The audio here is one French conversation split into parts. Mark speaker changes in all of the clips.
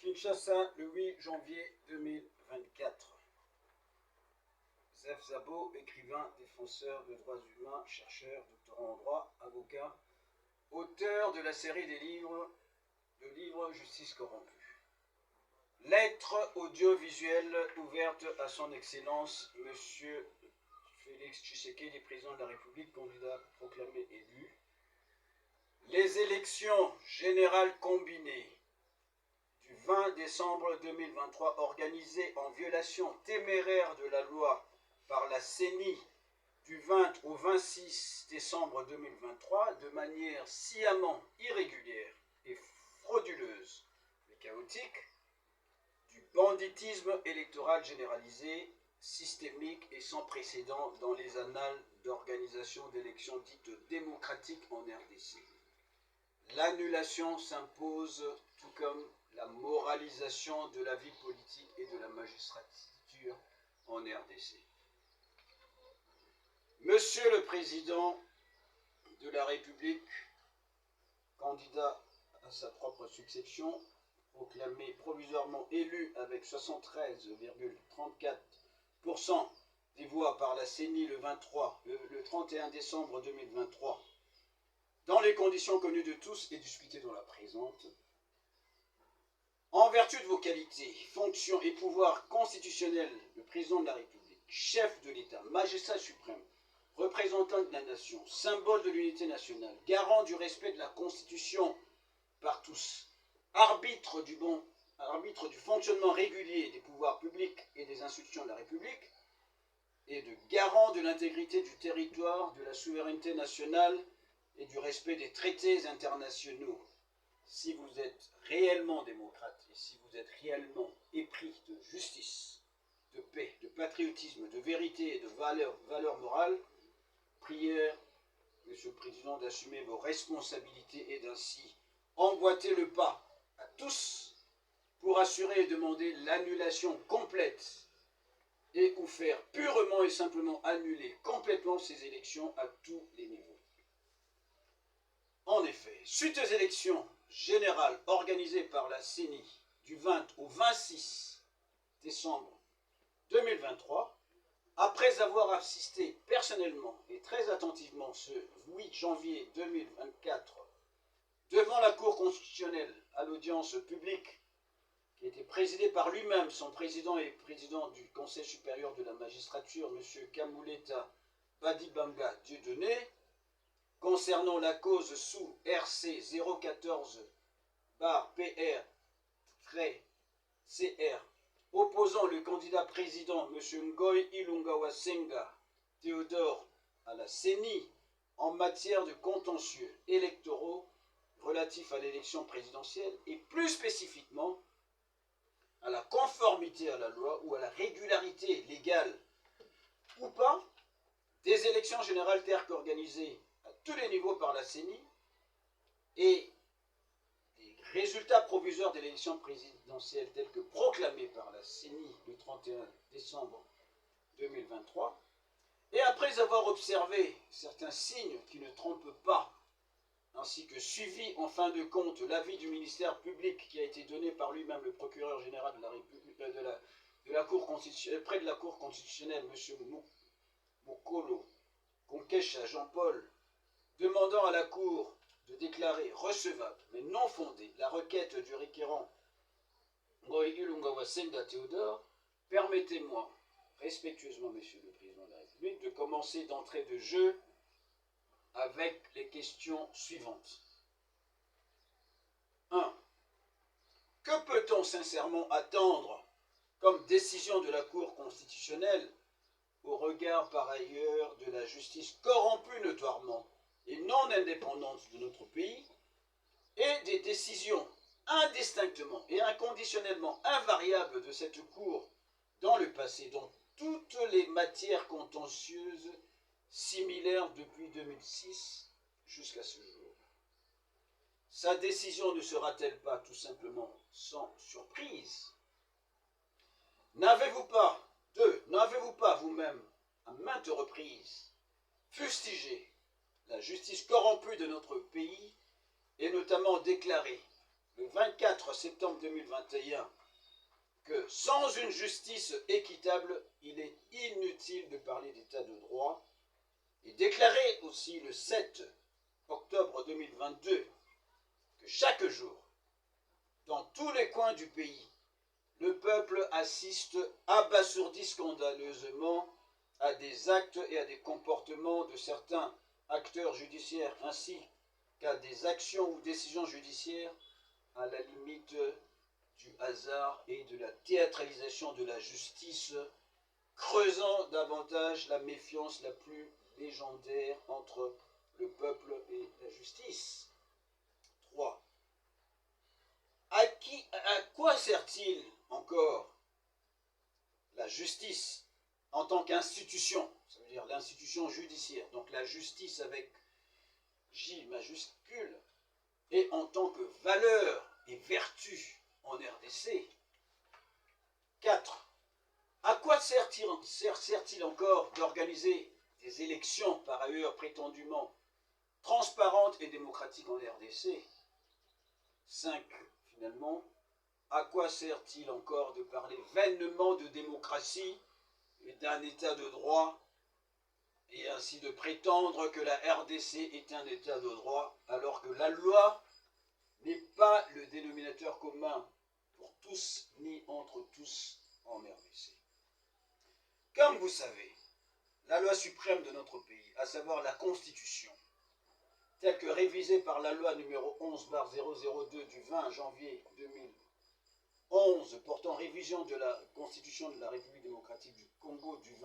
Speaker 1: Kinshasa, le 8 janvier 2024. Zef Zabo, écrivain, défenseur de droits humains, chercheur, doctorant en droit, avocat, auteur de la série de livres Justice corrompue. Lettre audiovisuelle ouverte à son Excellence, Monsieur Félix Tshisekedi, président de la République, candidat proclamé élu. Les élections générales combinées du 20 décembre 2023 organisées en violation téméraire de la loi par la CENI du 20 au 26 décembre 2023 de manière sciemment irrégulière et frauduleuse et chaotique, du banditisme électoral généralisé, systémique et sans précédent dans les annales d'organisation d'élections dites démocratiques en RDC. L'annulation s'impose, tout comme la moralisation de la vie politique et de la magistrature en RDC. Monsieur le Président de la République, candidat à sa propre succession, proclamé provisoirement élu avec 73,34% des voix par la CENI le 31 décembre 2023, dans les conditions connues de tous et discutées dans la présente, en vertu de vos qualités, fonctions et pouvoirs constitutionnels, le président de la République, chef de l'État, magistrat suprême, représentant de la nation, symbole de l'unité nationale, garant du respect de la Constitution par tous, arbitre du fonctionnement régulier des pouvoirs publics et des institutions de la République, et de garant de l'intégrité du territoire, de la souveraineté nationale et du respect des traités internationaux. Si vous êtes réellement démocrate et si vous êtes réellement épris de justice, de paix, de patriotisme, de vérité et de valeurs morales, prière, Monsieur le Président, d'assumer vos responsabilités et d'ainsi emboîter le pas à tous pour assurer et demander l'annulation complète et ou faire purement et simplement annuler complètement ces élections à tous les niveaux. En effet, suite aux élections générales organisées par la CENI du 20 au 26 décembre 2023, après avoir assisté personnellement et très attentivement ce 8 janvier 2024 devant la Cour constitutionnelle à l'audience publique qui était présidée par lui-même, son président et président du Conseil supérieur de la magistrature, M. Kamuleta Badibanga Dieudonné, concernant la cause sous RC 014-PR-CR opposant le candidat président M. Ngoy Ilunga Senga Théodore à la CENI en matière de contentieux électoraux relatifs à l'élection présidentielle et plus spécifiquement à la conformité à la loi ou à la régularité légale ou pas des élections générales telles qu'organisées à tous les niveaux par la CENI et des résultats provisoires de l'élection présidentielle tels que proclamés par la CENI le 31 décembre 2023, et après avoir observé certains signes qui ne trompent pas, ainsi que suivi en fin de compte l'avis du ministère public qui a été donné par lui-même le procureur général de la République, près de la Cour constitutionnelle, M. Mokolo Konkesha Jean-Paul, demandant à la Cour de déclarer recevable, mais non fondée, la requête du requérant Ngoy Ilunga Senga Théodore, permettez-moi, respectueusement, Monsieur le Président de la République, de commencer d'entrée de jeu avec les questions suivantes. 1. Que peut-on sincèrement attendre comme décision de la Cour constitutionnelle au regard par ailleurs de la justice corrompue notoirement et non indépendante de notre pays et des décisions indistinctement et inconditionnellement invariables de cette Cour dans le passé dans toutes les matières contentieuses similaires depuis 2006 jusqu'à ce jour? Sa décision ne sera-t-elle pas tout simplement sans surprise? N'avez-vous pas vous-même, à maintes reprises, fustigé la justice corrompue de notre pays et notamment déclaré le 24 septembre 2021 que sans une justice équitable, il est inutile de parler d'état de droit, et déclaré aussi le 7 octobre 2022 que chaque jour, dans tous les coins du pays, le peuple assiste abasourdi scandaleusement à des actes et à des comportements de certains acteurs judiciaires ainsi qu'à des actions ou décisions judiciaires à la limite du hasard et de la théâtralisation de la justice, creusant davantage la méfiance la plus légendaire entre le peuple et la justice. 3. À quoi sert-il encore la justice en tant qu'institution? Ça veut dire l'institution judiciaire, donc la justice avec J majuscule, et en tant que valeur et vertu en RDC. 4. À quoi sert-il encore d'organiser des élections, par ailleurs prétendument transparentes et démocratiques en RDC? 5. Finalement, à quoi sert-il encore de parler vainement de démocratie et d'un état de droit, et ainsi de prétendre que la RDC est un état de droit, alors que la loi n'est pas le dénominateur commun pour tous, ni entre tous en RDC. Comme vous savez, la loi suprême de notre pays, à savoir la Constitution, telle que révisée par la loi numéro 11/002 du 20 janvier 2011 portant révision de la Constitution de la République démocratique du Congo du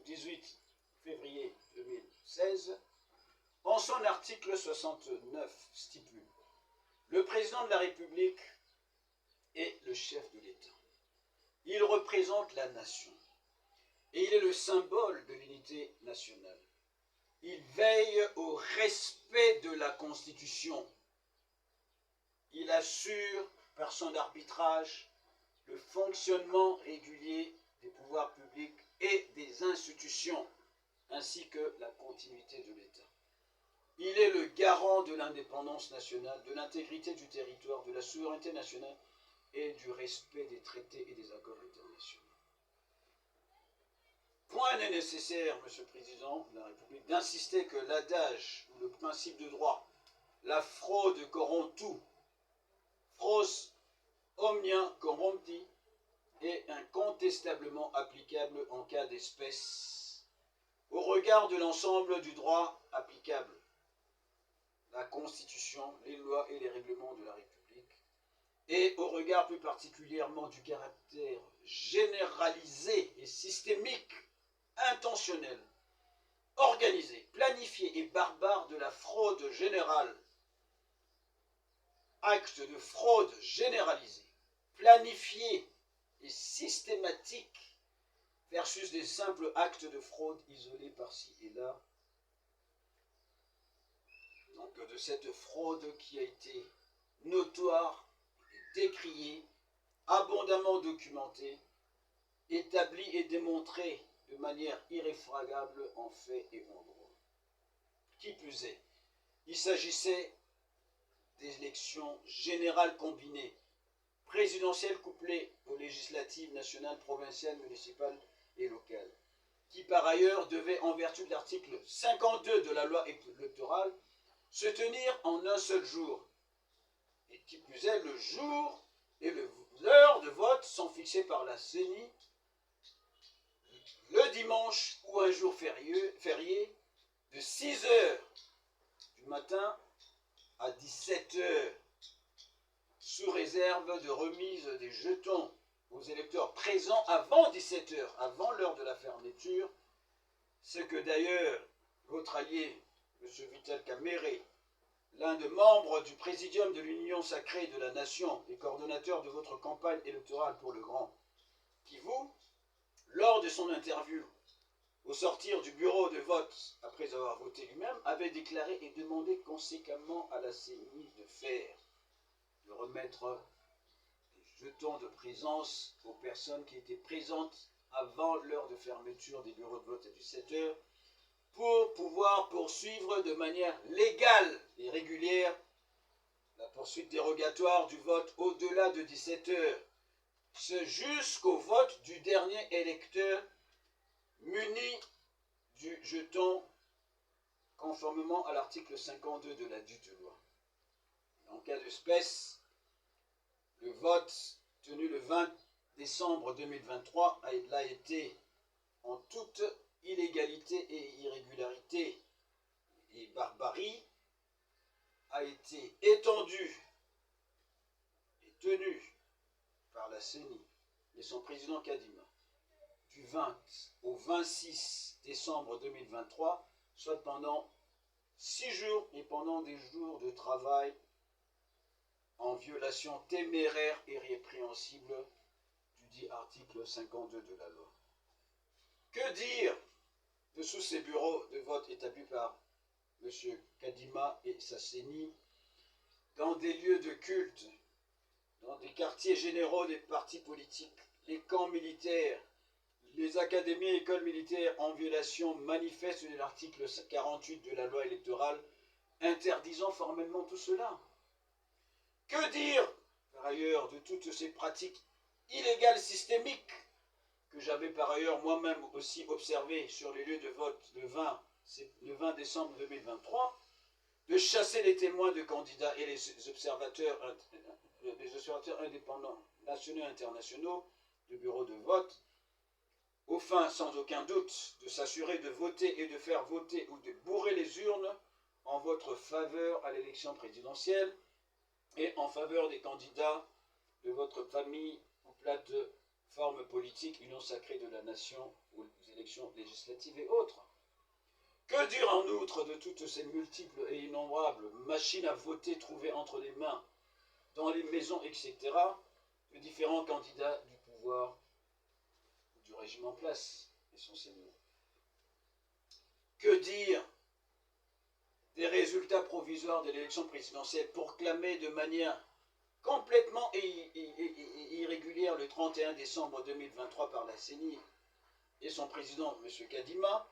Speaker 1: 18 février 2016, en son article 69 stipule: le président de la République est le chef de l'État. Il représente la nation et il est le symbole de l'unité nationale. Il veille au respect de la Constitution. Il assure, par son arbitrage, le fonctionnement régulier des pouvoirs publics et des institutions, ainsi que la continuité de l'État. Il est le garant de l'indépendance nationale, de l'intégrité du territoire, de la souveraineté nationale et du respect des traités et des accords internationaux. Point n'est nécessaire, Monsieur le Président de la République, d'insister que l'adage ou le principe de droit, la fraude corrompt tout, pros omnia corrompti, est incontestablement applicable en cas d'espèce, au regard de l'ensemble du droit applicable, la Constitution, les lois et les règlements de la République, et au regard plus particulièrement du caractère généralisé et systémique, intentionnel, organisé, planifié et barbare de la fraude générale. Acte de fraude généralisé, planifié et systématique versus des simples actes de fraude isolés par-ci et là. Donc de cette fraude qui a été notoire, décriée, abondamment documentée, établie et démontrée de manière irréfragable en fait et en droit. Qui plus est, il s'agissait d'élections générales combinées, présidentielles couplées aux législatives nationales, provinciales, municipales et locales, qui par ailleurs devaient, en vertu de l'article 52 de la loi électorale, se tenir en un seul jour. Et qui plus est, le jour et l'heure de vote sont fixés par la CENI, le dimanche ou un jour férié, de 6 h du matin à 17 h, sous réserve de remise des jetons aux électeurs présents avant 17 h, avant l'heure de la fermeture, ce que d'ailleurs votre allié, M. Vital Kamerhe, l'un des membres du présidium de l'Union sacrée de la Nation et coordonnateur de votre campagne électorale pour le Grand Kivu, lors de son interview au sortir du bureau de vote, après avoir voté lui-même, avait déclaré et demandé conséquemment à la CENI de remettre des jetons de présence aux personnes qui étaient présentes avant l'heure de fermeture des bureaux de vote à 17 h, pour pouvoir poursuivre de manière légale et régulière la poursuite dérogatoire du vote au-delà de 17 heures, jusqu'au vote du dernier électeur muni du jeton conformément à l'article 52 de la dite loi. En cas d'espèce, le vote tenu le 20 décembre 2023 a été en toute illégalité et irrégularité et barbarie, a été étendu et tenu par la CENI et son président Kadima du 20 au 26 décembre 2023, soit pendant 6 jours et pendant des jours de travail en violation téméraire et répréhensible du dit article 52 de la loi. Que dire de sous ces bureaux de vote établis par M. Kadima et sa CENI dans des lieux de culte, dans des quartiers généraux des partis politiques, les camps militaires, les académies et écoles militaires en violation manifeste de l'article 48 de la loi électorale interdisant formellement tout cela? Que dire, par ailleurs, de toutes ces pratiques illégales systémiques que j'avais par ailleurs moi-même aussi observées sur les lieux de vote le 20 décembre 2023, de chasser les témoins de candidats et les observateurs indépendants, nationaux et internationaux, du bureau de vote, aux fins, sans aucun doute, de s'assurer de voter et de faire voter ou de bourrer les urnes en votre faveur à l'élection présidentielle et en faveur des candidats de votre famille ou plateforme politique, union sacrée de la nation aux élections législatives et autres. Que dire en outre de toutes ces multiples et innombrables machines à voter trouvées entre les mains, dans les maisons, etc., de différents candidats du pouvoir ou du régime en place, essentiellement. Que dire des résultats provisoires de l'élection présidentielle proclamés de manière complètement irrégulière le 31 décembre 2023 par la CENI et son président, M. Kadima,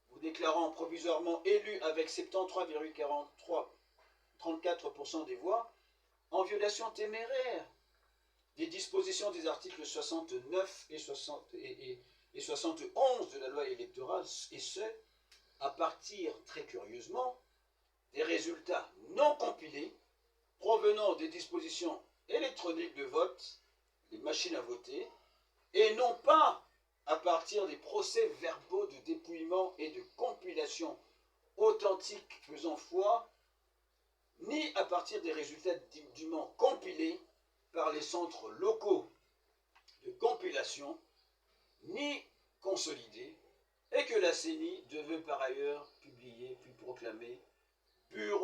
Speaker 1: vous déclarant provisoirement élu avec 73,34% des voix, en violation téméraire des dispositions des articles 69 et 71 de la loi électorale, et ce, à partir, très curieusement, des résultats non compilés provenant des dispositions électroniques de vote, des machines à voter, et non pas à partir des procès-verbaux de dépouillement et de compilation authentiques faisant foi, ni à partir des résultats dûment compilés par les centres locaux de compilation, ni consolidés, et que la CENI devait par ailleurs publier puis proclamer bureau